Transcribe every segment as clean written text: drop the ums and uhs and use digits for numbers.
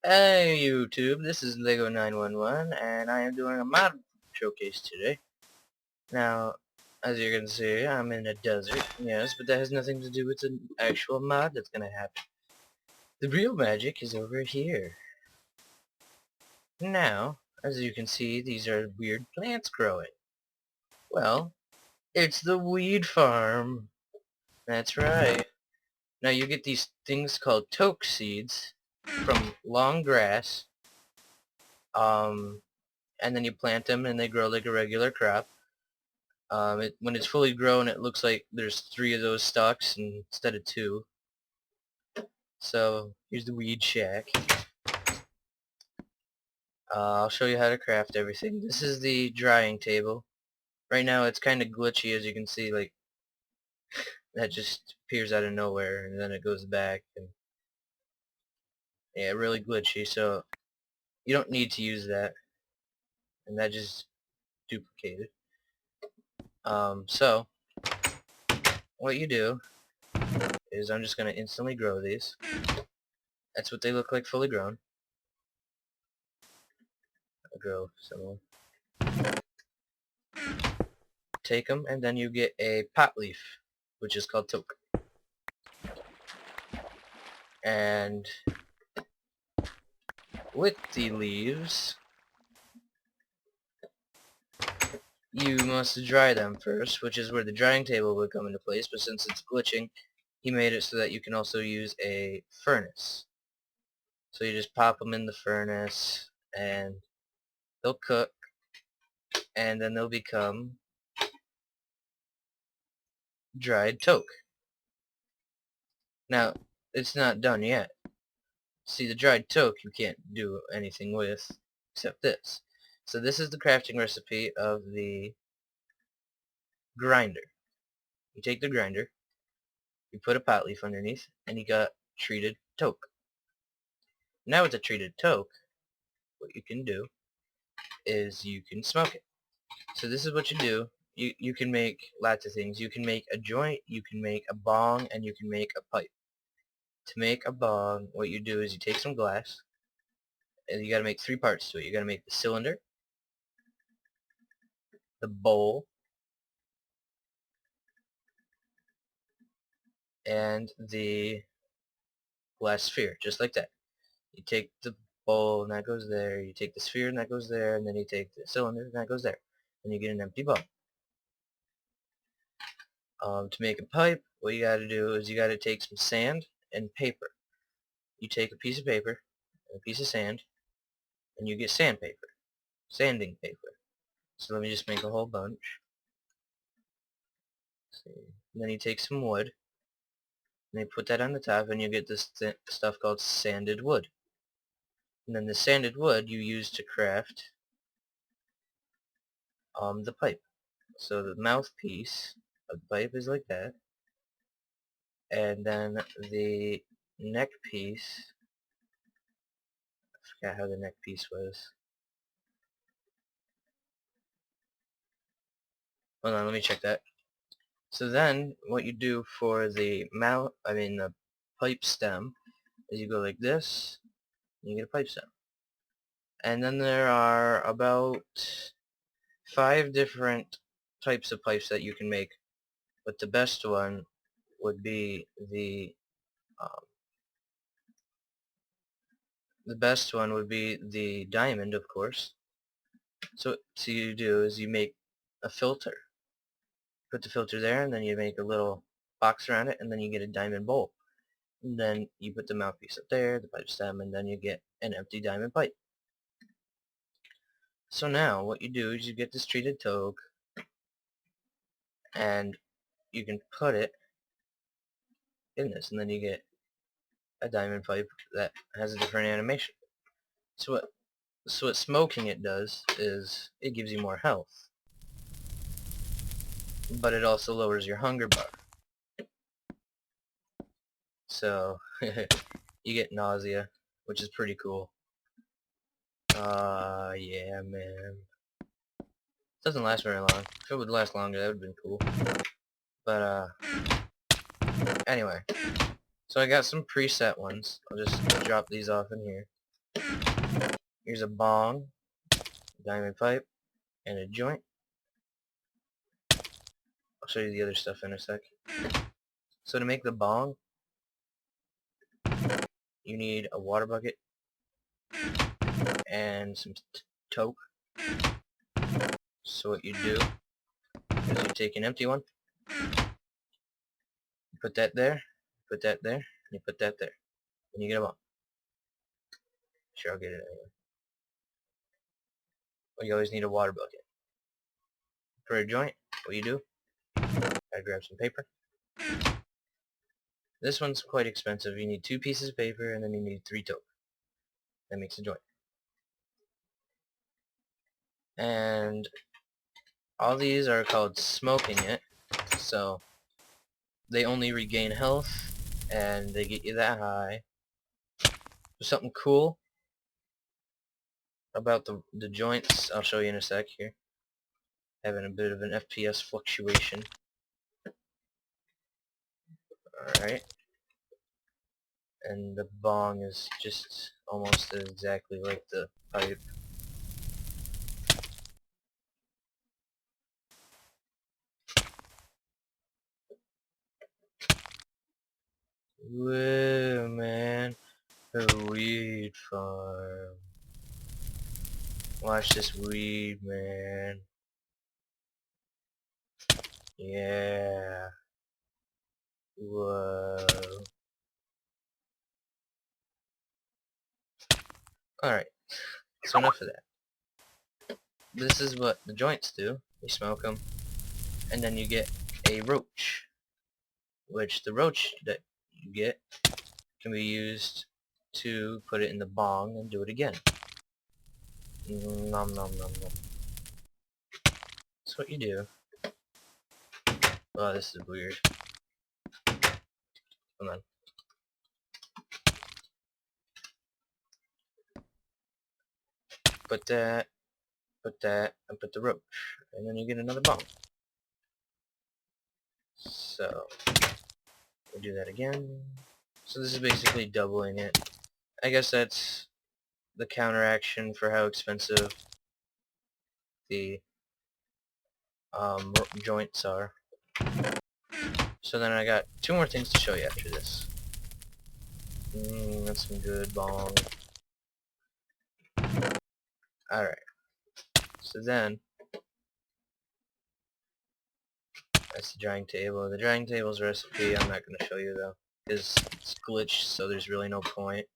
Hey YouTube, this is Lego911 and I am doing a mod showcase today. Now, as you can see, I'm in a desert, yes, but that has nothing to do with the actual mod that's gonna happen. The real magic is over here. Now, as you can see, these are weird plants growing. Well, it's the weed farm. That's right. Now you get these things called toke seeds from long grass, and then you plant them and they grow like a regular crop. When it's fully grown, it looks like there's 3 of those stalks instead of 2. So here's the weed shack. I'll show you how to craft everything. This is the drying table. Right now it's kind of glitchy, as you can see. Like, that just appears out of nowhere and then it goes back, and yeah, really glitchy. So you don't need to use that, and that just duplicated. So what you do is I'm just gonna instantly grow these. That's what they look like fully grown. I'll grow some more. Take them, and then you get a pot leaf, which is called toke. And with the leaves, you must dry them first, which is where the drying table would come into place, but since it's glitching, he made it so that you can also use a furnace. So you just pop them in the furnace, and they'll cook, and then they'll become dried toke. Now, it's not done yet. See, the dried toke you can't do anything with except this. So this is the crafting recipe of the grinder. You take the grinder, you put a pot leaf underneath, and you got treated toke. Now with the treated toke, what you can do is you can smoke it. So this is what you do. You can make lots of things. You can make a joint, you can make a bong, and you can make a pipe. To make a bong, what you do is you take some glass, and you gotta make 3 parts to it. You gotta make the cylinder, the bowl, and the glass sphere, just like that. You take the bowl and that goes there, you take the sphere and that goes there, and then you take the cylinder and that goes there. And you get an empty bowl. To make a pipe, what you gotta do is you gotta take some sand and paper. You take a piece of paper and a piece of sand, and you get sandpaper, sanding paper. So let me just make a whole bunch. See. And then you take some wood, and you put that on the top, and you get this stuff called sanded wood. And then the sanded wood you use to craft the pipe. So the mouthpiece of the pipe is like that, and then the neck piece, I forgot how the neck piece was. Hold on, let me check that. So then what you do for the the pipe stem is you go like this, and you get a pipe stem. And then there are about 5 different types of pipes that you can make, but the best one would be um, the diamond, of course. So what you do is you make a filter. Put the filter there, and then you make a little box around it, and then you get a diamond bowl. And then you put the mouthpiece up there, the pipe stem, and then you get an empty diamond pipe. So now what you do is you get this treated toke, and you can put it in this, and then you get a diamond pipe that has a different animation. So what smoking it does is it gives you more health, but it also lowers your hunger bar. So you get nausea, which is pretty cool. Yeah, man. Doesn't last very long. If it would last longer, that would have been cool. But, anyway. So I got some preset ones. I'll just drop these off in here. Here's a bong, diamond pipe, and a joint. I'll show you the other stuff in a sec. So to make the bong, you need a water bucket and some toke. So what you do is you take an empty one, you put that there, put that there, and you put that there, and you get a bong. Sure, I'll get it anyway. Well, you always need a water bucket. For a joint, what you do, gotta grab some paper. This one's quite expensive. You need 2 pieces of paper, and then you need 3 toke. That makes a joint. And all these are called smoking it, so they only regain health, and they get you that high. There's something cool about the joints, I'll show you in a sec here. Having a bit of an FPS fluctuation. Alright. And the bong is just almost exactly like the pipe. Whoa, man. A weed farm. Watch this weed, man. Yeah. Whoa. Alright, so enough of that. This is what the joints do. You smoke them, and then you get a roach. Which the roach that you get can be used to put it in the bong and do it again. Nom nom nom nom. That's what you do. Oh, this is weird. Hold on. Put that, and put the roach. And then you get another bong. So, we do that again. So this is basically doubling it. I guess that's the counteraction for how expensive the joints are. So then I got 2 more things to show you after this. That's some good bong. Alright. So then, that's the drying table. The drying table's recipe I'm not going to show you though, because it's glitched, so there's really no point.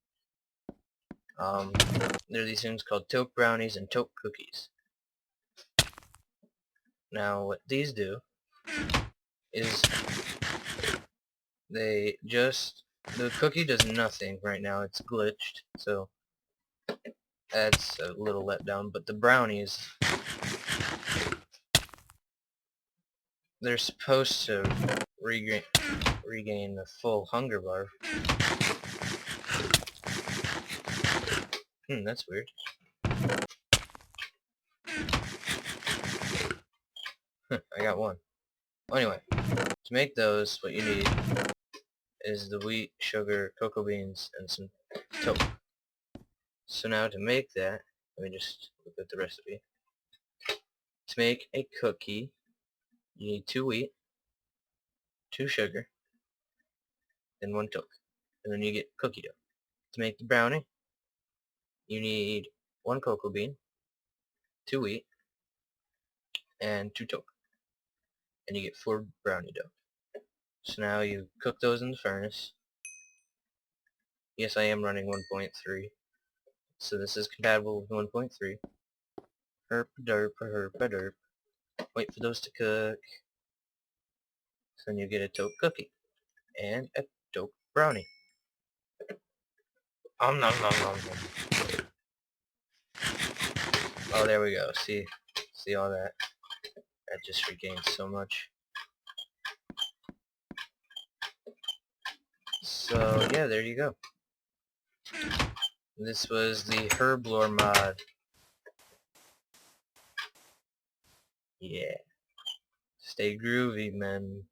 There are these things called toke brownies and toke cookies. Now what these do is the cookie does nothing right now, it's glitched, so that's a little letdown, but the brownies, they're supposed to regain the full hunger bar. That's weird. I got one. Well, anyway, to make those, what you need is the wheat, sugar, cocoa beans, and some toke. So now to make that, let me just look at the recipe. To make a cookie, you need 2 wheat, 2 sugar, and 1 toke. And then you get cookie dough. To make the brownie, you need 1 cocoa bean, 2 wheat, and 2 toke. And you get 4 brownie dough. So now you cook those in the furnace. Yes, I am running 1.3. So this is compatible with 1.3. Herp derp herp derp. Wait for those to cook. So then you get a toke cookie and a toke brownie. Nom nom nom nom. Oh, there we go. See all that? That just regained so much. So yeah, there you go. This was the Herblore mod. Yeah. Stay groovy, man.